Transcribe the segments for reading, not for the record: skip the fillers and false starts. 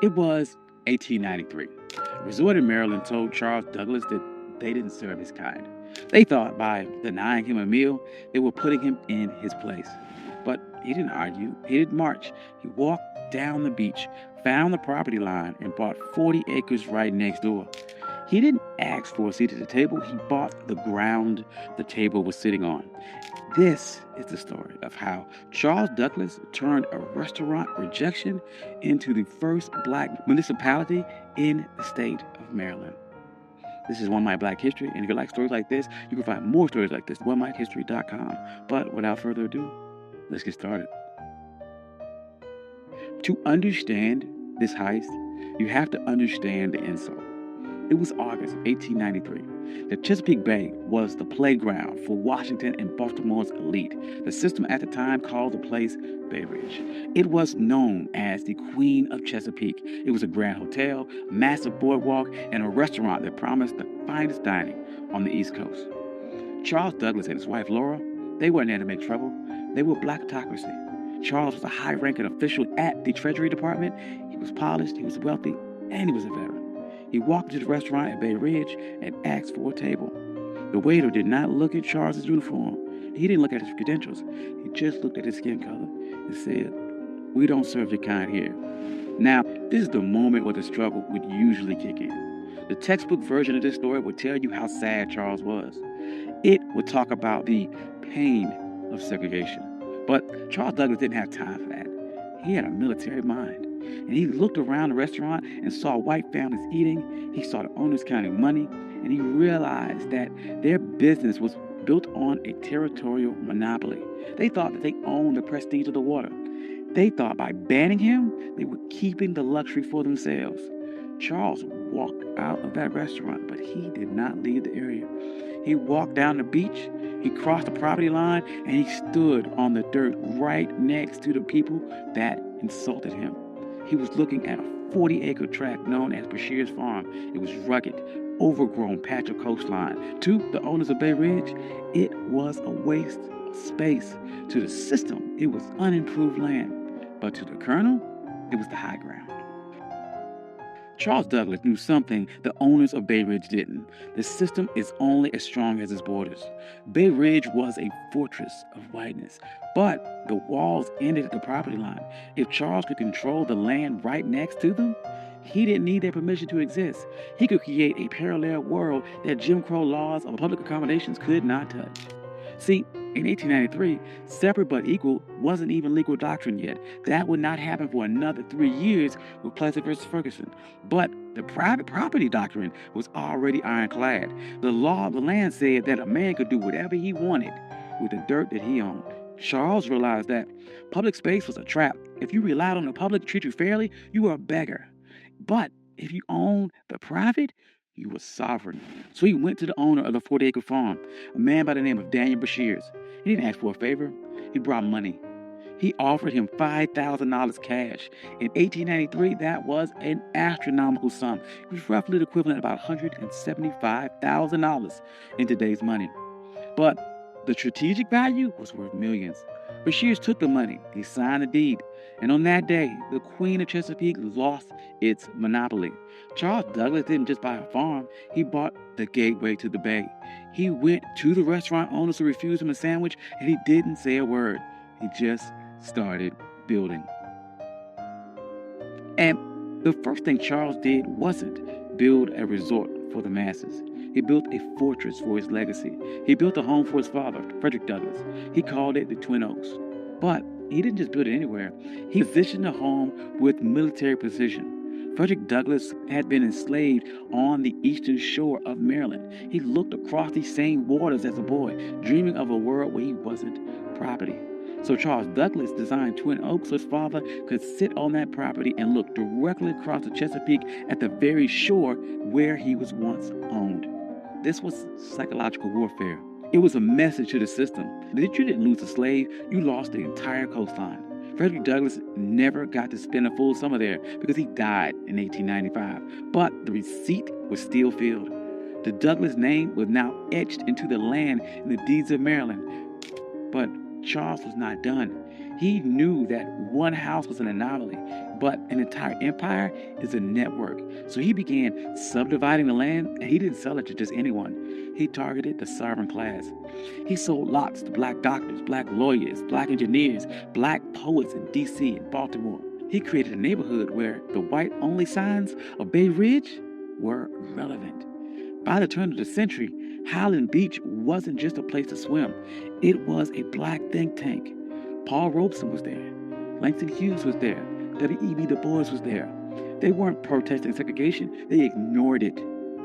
It was 1893. A resort in Maryland told Charles Douglass that they didn't serve his kind. They thought by denying him a meal, they were putting him in his place. But he didn't argue. He didn't march. He walked down the beach, found the property line, and bought 40 acres right next door. He didn't ask for a seat at the table. He bought the ground the table was sitting on. This is the story of how Charles Douglass turned a restaurant rejection into the first black municipality in the state of Maryland. This is One Mike Black History, and if you like stories like this, you can find more stories like this at onemikehistory.com. But without further ado, let's get started. To understand this heist, you have to understand the insult. It was August 1893. The Chesapeake Bay was the playground for Washington and Baltimore's elite. The system at the time called the place Bay Ridge. It was known as the Queen of Chesapeake. It was a grand hotel, massive boardwalk, and a restaurant that promised the finest dining on the East Coast. Charles Douglass and his wife Laura, they weren't there to make trouble. They were blackocracy. Charles was a high-ranking official at the Treasury Department. He was polished, he was wealthy, and he was a veteran. He walked to the restaurant at Bay Ridge and asked for a table. The waiter did not look at Charles's uniform. He didn't look at his credentials. He just looked at his skin color and said, "We don't serve your kind here." Now, this is the moment where the struggle would usually kick in. The textbook version of this story would tell you how sad Charles was. It would talk about the pain of segregation. But Charles Douglass didn't have time for that. He had a military mind. And he looked around the restaurant and saw white families eating. He saw the owners counting money. And he realized that their business was built on a territorial monopoly. They thought that they owned the prestige of the water. They thought by banning him, they were keeping the luxury for themselves. Charles walked out of that restaurant, but he did not leave the area. He walked down the beach, he crossed the property line, and he stood on the dirt right next to the people that insulted him. He was looking at a 40-acre tract known as Bashir's Farm. It was rugged, overgrown patch of coastline. To the owners of Bay Ridge, it was a waste of space. To the system, it was unimproved land. But to the Colonel, it was the high ground. Charles Douglass knew something the owners of Bay Ridge didn't. The system is only as strong as its borders. Bay Ridge was a fortress of whiteness, but the walls ended at the property line. If Charles could control the land right next to them, he didn't need their permission to exist. He could create a parallel world that Jim Crow laws of public accommodations could not touch. See, in 1893, separate but equal wasn't even legal doctrine yet. That would not happen for another 3 years with Plessy versus Ferguson. But the private property doctrine was already ironclad. The law of the land said that a man could do whatever he wanted with the dirt that he owned. Charles realized that public space was a trap. If you relied on the public to treat you fairly, you were a beggar. But if you owned the private, you were sovereign. So he went to the owner of the 40-acre farm, a man by the name of Daniel Bashirs. He didn't ask for a favor. He brought money. He offered him $5,000 cash. In 1893, that was an astronomical sum. It was roughly the equivalent of about $175,000 in today's money. But the strategic value was worth millions. Bashirs took the money. He signed the deed. And on that day, the Queen of Chesapeake lost its monopoly. Charles Douglass didn't just buy a farm. He bought the gateway to the bay. He went to the restaurant owners who refused him a sandwich, and he didn't say a word. He just started building. And the first thing Charles did wasn't build a resort for the masses. He built a fortress for his legacy. He built a home for his father, Frederick Douglass. He called it the Twin Oaks. But he didn't just build it anywhere. He positioned the home with military precision. Frederick Douglass had been enslaved on the eastern shore of Maryland. He looked across these same waters as a boy, dreaming of a world where he wasn't property. So Charles Douglass designed Twin Oaks so his father could sit on that property and look directly across the Chesapeake at the very shore where he was once owned. This was psychological warfare. It was a message to the system that if you didn't lose a slave, you lost the entire coastline. Frederick Douglass never got to spend a full summer there because he died in 1895, but the receipt was still filled. The Douglass name was now etched into the land in the deeds of Maryland. But Charles was not done. He knew that one house was an anomaly, but an entire empire is a network. So he began subdividing the land, and he didn't sell it to just anyone. He targeted the sovereign class. He sold lots to black doctors, black lawyers, black engineers, black poets in D.C. and Baltimore. He created a neighborhood where the white-only signs of Bay Ridge were relevant. By the turn of the century, Highland Beach wasn't just a place to swim. It was a black think tank. Paul Robeson was there. Langston Hughes was there. W.E.B. Du Bois was there. They weren't protesting segregation. They ignored it.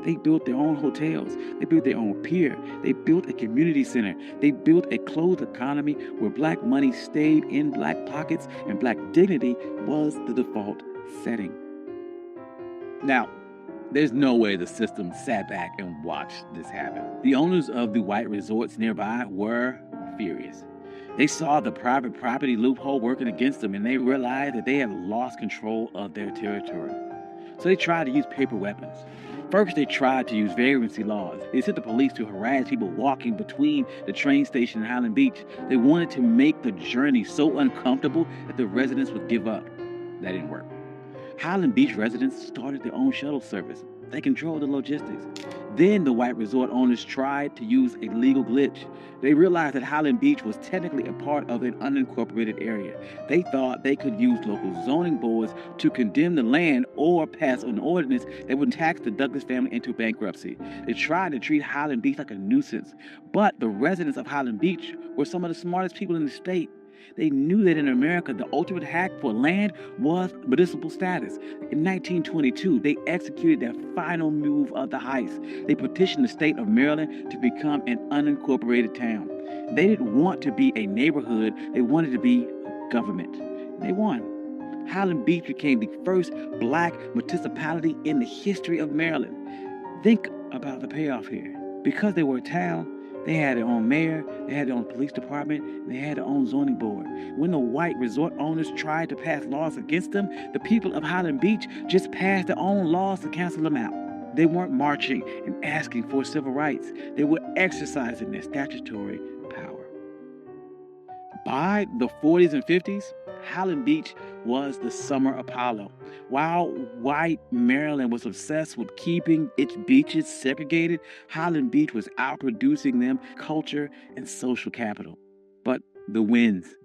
They built their own hotels. They built their own pier. They built a community center. They built a closed economy where black money stayed in black pockets and black dignity was the default setting. Now, there's no way the system sat back and watched this happen. The owners of the white resorts nearby were furious. They saw the private property loophole working against them, and they realized that they had lost control of their territory. So they tried to use paper weapons. First, they tried to use vagrancy laws. They sent the police to harass people walking between the train station and Highland Beach. They wanted to make the journey so uncomfortable that the residents would give up. That didn't work. Highland Beach residents started their own shuttle service. They controlled the logistics. Then the white resort owners tried to use a legal glitch. They realized that Highland Beach was technically a part of an unincorporated area. They thought they could use local zoning boards to condemn the land or pass an ordinance that would tax the Douglass family into bankruptcy. They tried to treat Highland Beach like a nuisance, but the residents of Highland Beach were some of the smartest people in the state. They knew that in America, the ultimate hack for land was municipal status. In 1922, they executed their final move of the heist. They petitioned the state of Maryland to become an unincorporated town. They didn't want to be a neighborhood. They wanted to be government. They won. Highland Beach became the first black municipality in the history of Maryland. Think about the payoff here. Because they were a town, they had their own mayor, they had their own police department, and they had their own zoning board. When the white resort owners tried to pass laws against them, the people of Highland Beach just passed their own laws to cancel them out. They weren't marching and asking for civil rights. They were exercising their statutory power. By the 40s and 50s, Highland Beach was the summer Apollo. While white Maryland was obsessed with keeping its beaches segregated, Highland Beach was outproducing them culture and social capital. But the winds,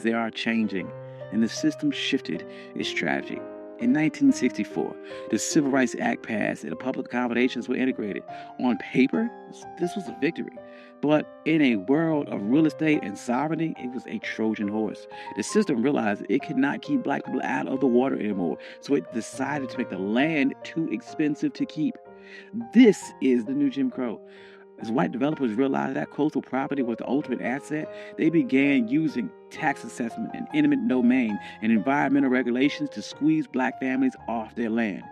they are changing, and the system shifted its strategy. In 1964, the Civil Rights Act passed and the public accommodations were integrated. On paper, this was a victory. But in a world of real estate and sovereignty, it was a Trojan horse. The system realized it could not keep black people out of the water anymore, so it decided to make the land too expensive to keep. This is the new Jim Crow. As white developers realized that coastal property was the ultimate asset, they began using tax assessment and eminent domain and environmental regulations to squeeze black families off their land.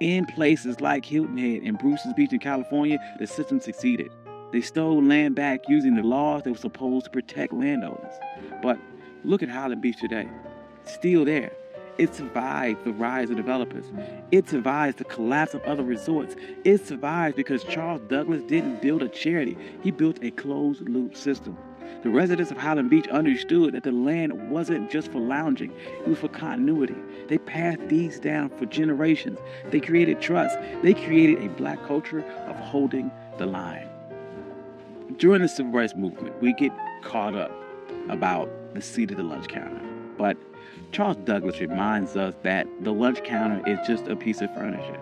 In places like Hilton Head and Bruce's Beach in California, the system succeeded. They stole land back using the laws that were supposed to protect landowners. But look at Highland Beach today. It's still there. It survived the rise of developers. It survives the collapse of other resorts. It survives because Charles Douglass didn't build a charity. He built a closed-loop system. The residents of Highland Beach understood that the land wasn't just for lounging. It was for continuity. They passed these down for generations. They created trust. They created a black culture of holding the line. During the Civil Rights Movement, we get caught up about the seat of the lunch counter. But Charles Douglass reminds us that the lunch counter is just a piece of furniture,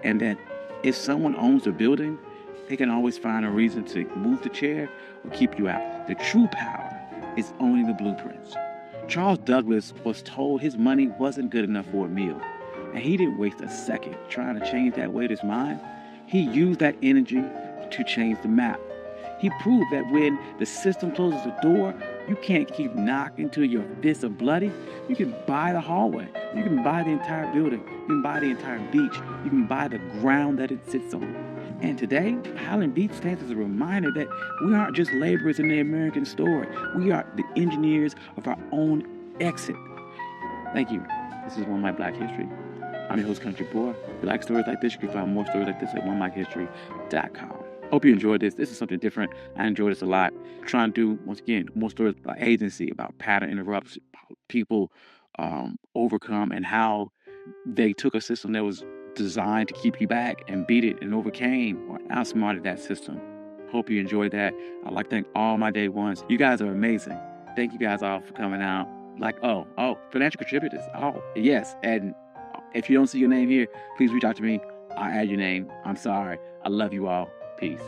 and that if someone owns a building, they can always find a reason to move the chair or keep you out. The true power is owning the blueprints. Charles Douglass was told his money wasn't good enough for a meal, and he didn't waste a second trying to change that waiter's mind. He used that energy to change the map. He proved that when the system closes the door, you can't keep knocking till your fists are bloody. You can buy the hallway. You can buy the entire building. You can buy the entire beach. You can buy the ground that it sits on. And today, Highland Beach stands as a reminder that we aren't just laborers in the American story. We are the engineers of our own exit. Thank you. This is One Mic Black History. I'm your host, Country Boy. If you like stories like this, you can find more stories like this at onemichistory.com. Hope you enjoyed this. This is something different. I enjoy this a lot. Trying to do, once again, more stories about agency, about pattern interrupts, people overcome, and how they took a system that was designed to keep you back and beat it and overcame or outsmarted that system. Hope you enjoyed that. I'd like to thank all my day ones. You guys are amazing. Thank you guys all for coming out. Like, financial contributors. Oh, yes. And if you don't see your name here, please reach out to me. I'll add your name. I'm sorry. I love you all. Peace.